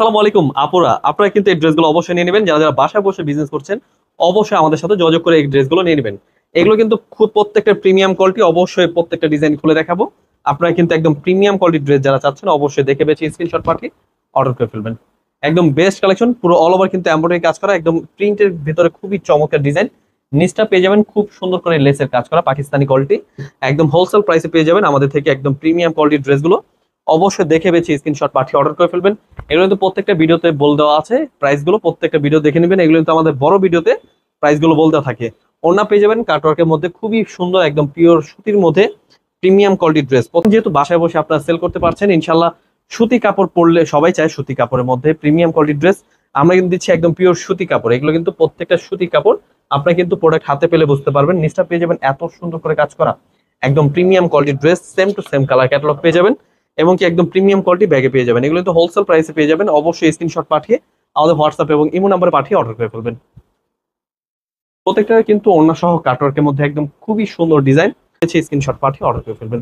আসসালামু আলাইকুম আপুরা, আপনারা কিন্তু এই ড্রেসগুলো অবশ্যই নিয়ে নেবেন। যারা যারা বাসায় বসে বিজনেস করছেন অবশ্যই আমাদের সাথে যোগাযোগ করে এই ড্রেসগুলো নিয়ে নেবেন। এগুলো কিন্তু খুব প্রত্যেকটা প্রিমিয়াম কোয়ালিটি, অবশ্যই প্রত্যেকটা ডিজাইন খুলে দেখাবো। আপনারা কিন্তু একদম প্রিমিয়াম কোয়ালিটির ড্রেস যারা চাচ্ছেন অবশ্যই দেখে বেছে স্ক্রিনশট পাঠিয়ে অর্ডার করে ফেলবেন। একদম বেস্ট কালেকশন, পুরো অল ওভার কিন্তু এমব্রয়ডারি কাজ করা, একদম প্রিন্টের ভিতরে খুবই চমৎকার ডিজাইন। নিচটা পেয়ে যাবেন খুব সুন্দর করে লেসের কাজ করা পাকিস্তানি কোয়ালিটি। একদম হোলসেল প্রাইসে পেয়ে যাবেন আমাদের থেকে একদম প্রিমিয়াম কোয়ালিটির ড্রেসগুলো। অবশ্যই দেখে বেছে স্ক্রিনশট পাঠিয়ে অর্ডার করে ফেলবেন। এগুলো কিন্তু প্রত্যেকটা ভিডিওতে বলে দেওয়া আছে, প্রাইস গুলো প্রত্যেকটা ভিডিও দেখে নেবেন। এগুলো কিন্তু আমাদের বড় ভিডিওতে প্রাইস গুলো বলে দেওয়া থাকে। ওড়না পেয়ে যাবেন কাটওয়ার্কের মধ্যে, খুবই সুন্দর একদম পিওর সুতির মধ্যে প্রিমিয়াম কোয়ালিটির ড্রেস। প্রথম যেহেতু বাসায় বসে আপনারা সেল করতে পারছেন ইনশাল্লাহ, সুতি কাপড় পরলে সবাই চায় সুতি কাপড়ের মধ্যে প্রিমিয়াম কোয়ালিটির ড্রেস। আমরা কিন্তু দিচ্ছি একদম পিওর সুতি কাপড়, এগুলো কিন্তু প্রত্যেকটা সুতি কাপড়। আপনারা কিন্তু প্রোডাক্ট হাতে পেলে বুঝতে পারবেন। নিচটা পেয়ে যাবেন এত সুন্দর করে কাজ করা একদম প্রিমিয়াম কোয়ালিটির dress, same to same colour catalogue পেয়ে যাবেন এবং কি একদম প্রিমিয়াম কোয়ালিটি ব্যাগে পেয়ে যাবেন। এগুলো তো হোলসেল প্রাইসে পেয়ে যাবেন। অবশ্যই স্ক্রিনশট পাঠিয়ে আমাদের হোয়াটসঅ্যাপ এবং ইমো নাম্বারে পাঠিয়ে অর্ডার করে ফেলবেন। প্রত্যেকটা কিন্তু অন্য সহ কাটওয়ার্কের মধ্যে একদম খুবই সুন্দর ডিজাইন, স্ক্রিনশট পাঠিয়ে অর্ডার করে ফেলবেন।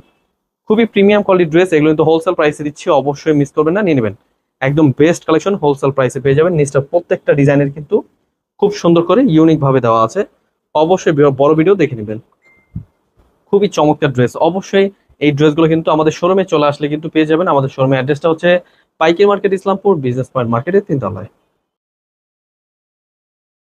খুবই প্রিমিয়াম কোয়ালিটির ড্রেস, এগুলো কিন্তু হোলসেল প্রাইসে দিচ্ছি, অবশ্যই মিস করবেন না, নিয়ে নেবেন। একদম বেস্ট কালেকশন, হোলসেল প্রাইসে পেয়ে যাবেন। নিচটা প্রত্যেকটা ডিজাইনের কিন্তু খুব সুন্দর করে ইউনিক ভাবে দেওয়া আছে। অবশ্যই বড় ভিডিও দেখে নেবেন। খুবই চমৎকার ড্রেস। অবশ্যই এই ড্রেসগুলো কিন্তু আমাদের শোরুমে চলে আসলে কিন্তু পেয়ে যাবেন। আমাদের শোরুমের অ্যাড্রেসটা হচ্ছে পাইকারি মার্কেট, ইসলামপুর বিজনেস পয়েন্ট মার্কেটের 3 তলায়।